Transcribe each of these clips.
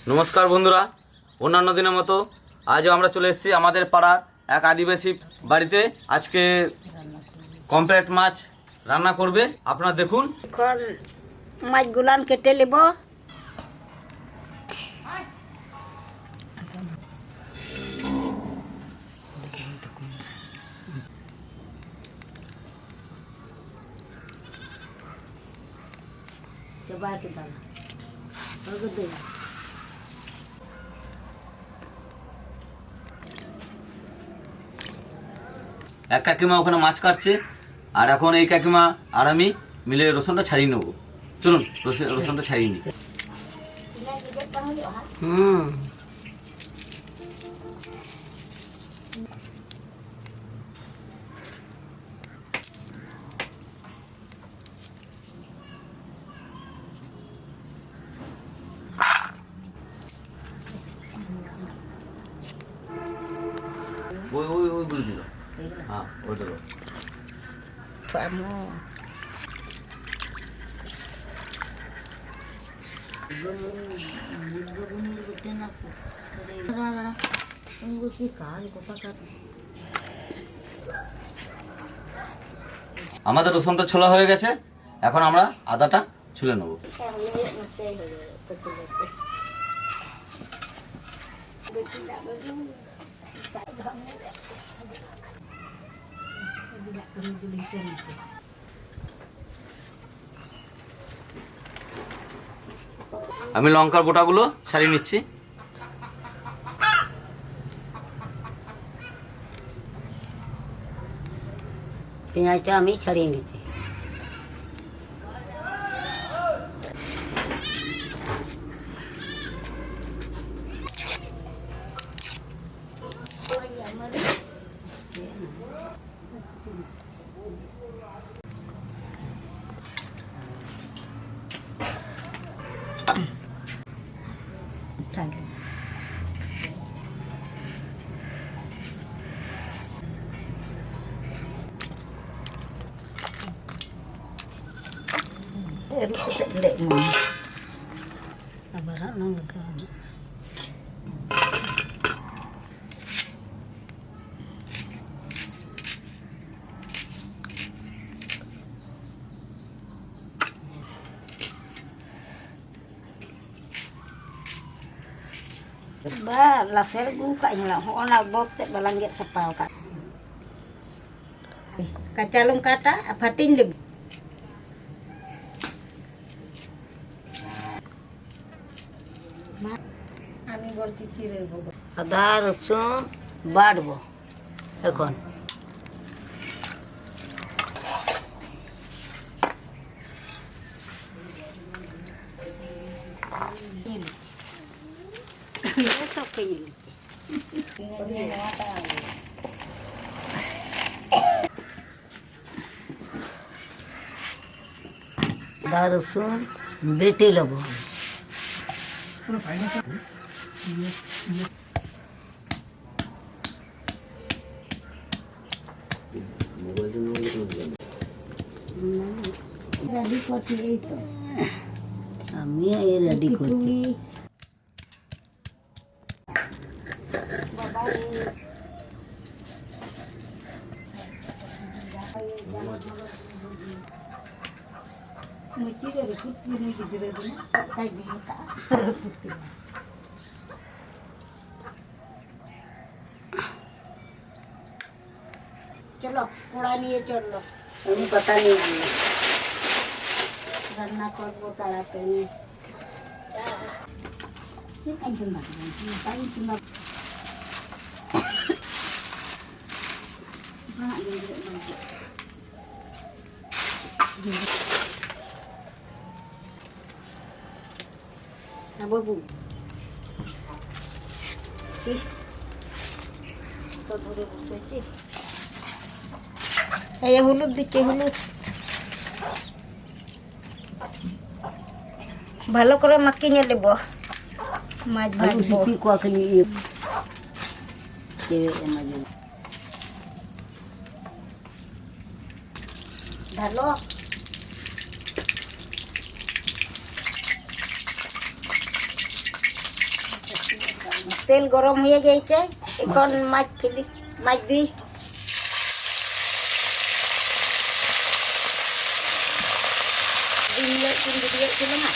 নমস্কার বন্ধুরা, অন্যান্য দিনের মতো আজও আমরা চলে এসেছি আমাদের পাড়ার এক আদিবাসী বাড়িতে। আজকে পমফ্রেট মাছ রান্না করবে, আপনারা দেখুন। এখন মাছগুলান কেটে নেব। এক কাকিমা ওখানে মাছ কাটছে, আর এখন এই কাকিমা আর আমি মিলে রসুনটা ছাড়িয়ে নেবো। চলুন রসুনটা ছাড়িয়ে নিই। ওই ওই ওই বলে দিল, হ্যাঁ ওইটা আমাদের রসুনটা ছোলা হয়ে গেছে। এখন আমরা আদাটা ছুলে নেব। আমি লঙ্কার গোটাগুলো ছাড়িয়ে নিচ্ছি। পেঁয়াজটা আমি ছাড়িয়ে নিচ্ছি। Ba laser buka lah, ona bok te balangget sepau kak. Kacalung kata fatin lib. আমি বলছি চিড়ে দেবো। আদা রসুন বাটবো এখন। আদা রসুন বেটে নেবো। আমি রেডি করছি। চলো কড়া নিয়ে চললো, আমি পাতা নিয়ে আনলো, রান্না করবো তাড়াতাড়ি। বাবু তো ধরে বসেছি। এই হলুদ দিচ্ছি, হলুদ ভালো করে মাখিয়ে নেব। মাছ ভাজবো। ভালো তেল গরম হয়ে গেছে, এখন মাছ ফেলি, মাছ দিই। ছিল না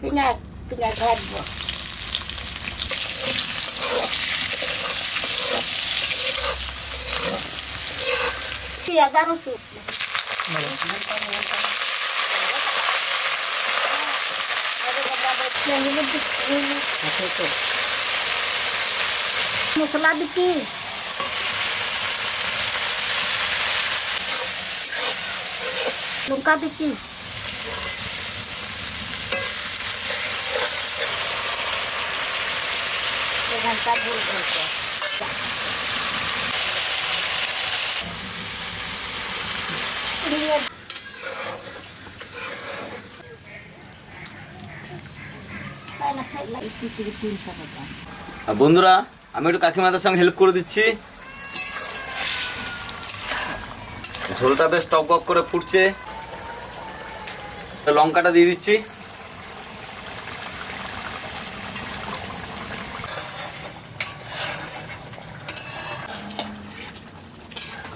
pinay pinaghead mo. Siya daro soup. Masala dikit. Lungka dikit. Dengan tabur itu. বন্ধুরা, আমি একটু কাকিমাদের সঙ্গে হেল্প করে দিচ্ছি। ঝোলটা বেশ টক বক করে ফুটছে, লঙ্কাটা দিয়ে দিচ্ছি।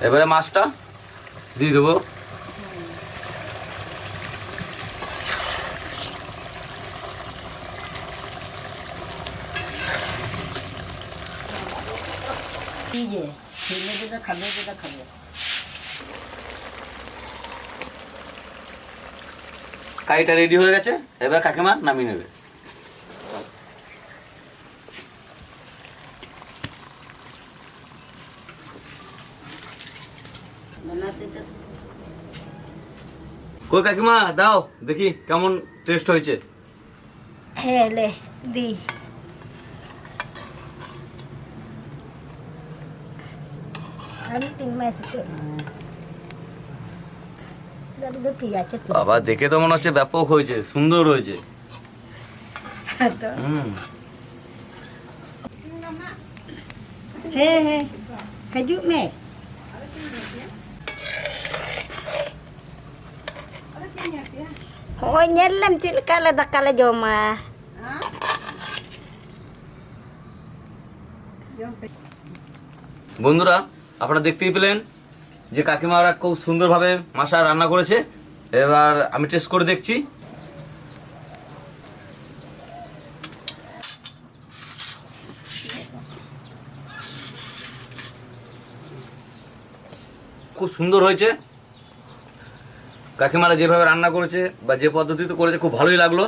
এবারে মাছটা দিয়ে দেবো। কারিটা রেডি হয়ে গেছে, এবার কাকিমা নামিয়ে নেবে। কই কাকিমা, দাও দেখি কেমন টেস্ট হয়েছে। হ্যাঁ লে দি। আমি 3 মাস বাবা, দেখে তো মনে হচ্ছে ব্যাপক হয়েছে, সুন্দর হয়েছে। হ্যাঁ হ্যাঁ হাজু মে ওই nyelem tilkala dakala joma বন্ধুরা, আপনারা দেখতেই পেলেন যে কাকিমারা খুব সুন্দরভাবে মাছা রান্না করেছে। এবার আমি টেস্ট করে দেখছি। খুব সুন্দর হয়েছে। কাকিমারা যেভাবে রান্না করেছে বা যে পদ্ধতিতে করেছে খুব ভালোই লাগলো,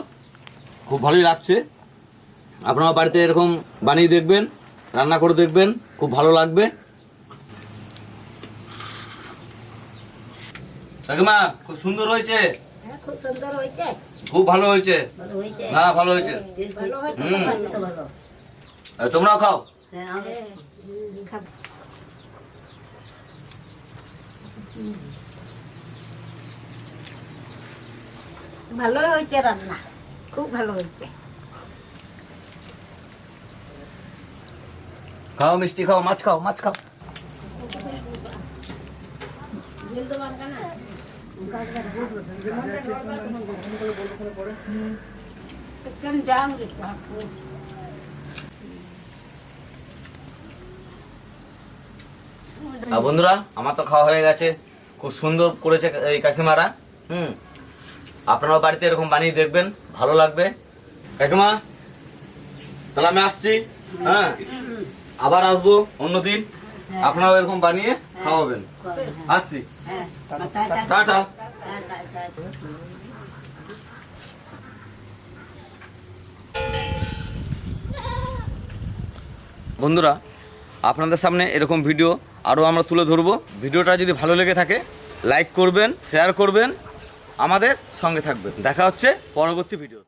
খুব ভালোই লাগছে। আপনারা বাড়িতে এরকম বানিয়ে দেখবেন, রান্না করে দেখবেন, খুব ভালো লাগবে। কাকিমা, খুব সুন্দর হয়েছে। খুব সুন্দর হয়েছে, খুব ভালো হয়েছে। হ্যাঁ, ভালো হয়েছে। তোমরাও খাও। ভালো হয়েছে রান্না, খুব ভালো হয়েছে। খাও মিষ্টি, খাও মাছ, খাও মাছ, খাও। বন্ধুরা, আমার তো খাওয়া হয়ে গেছে। খুব সুন্দর করেছে এই কাকিমারা। আপনারাও বাড়িতে এরকম বানিয়ে দেখবেন, ভালো লাগবে। কাকিমা, তাহলে আমি আসছি। হ্যাঁ, আবার আসবো অন্যদিন। আপনারাও এরকম বানিয়ে খাওয়াবেন। আসছি, টাটা। বন্ধুরা, আপনাদের সামনে এরকম ভিডিও আরও আমরা তুলে ধরবো। ভিডিওটা যদি ভালো লেগে থাকে লাইক করবেন, শেয়ার করবেন, আমাদের সঙ্গে থাকবেন। দেখা হচ্ছে পরবর্তী ভিডিও।